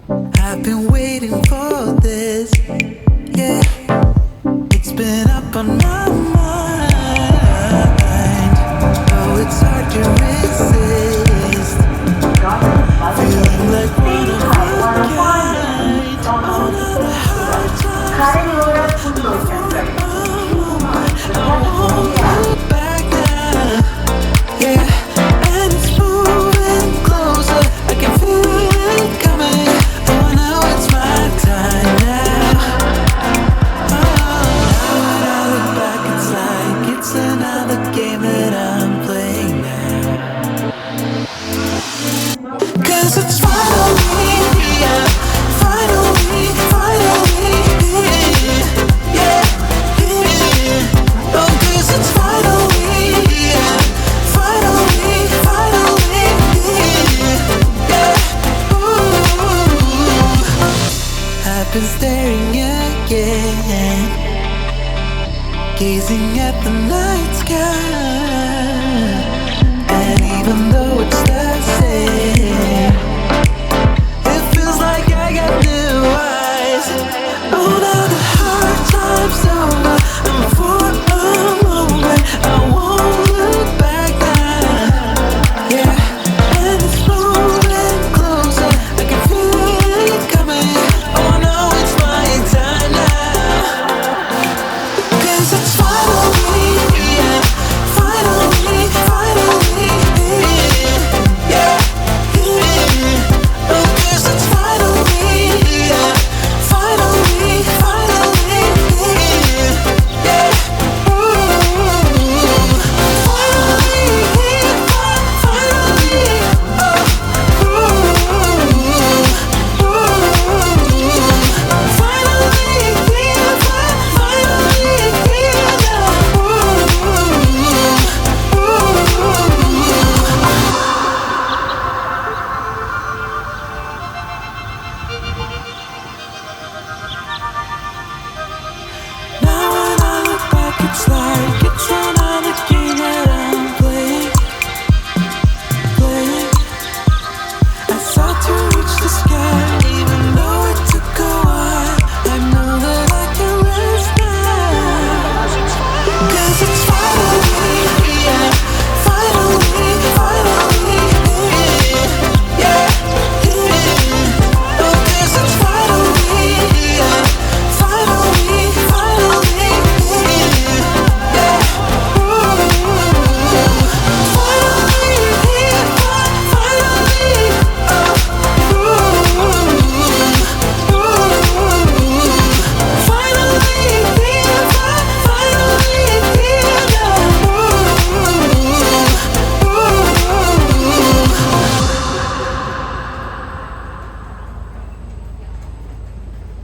I've been waiting for this, yeah. It's been up on my mind. Oh, it's hard to resist. Feeling like one of a kind. On the hard times, I won't look back now, yeah. And it's moving closer, I can feel it coming. Oh, now it's my time now. When I look back, it's like it's another game that I'm playing now. 'Cause it's finally here, finally, finally here, yeah, here. Oh, 'cause it's finally here, finally, finally here, yeah. Ooh, I've been staring again, gazing at the night sky, and even though it's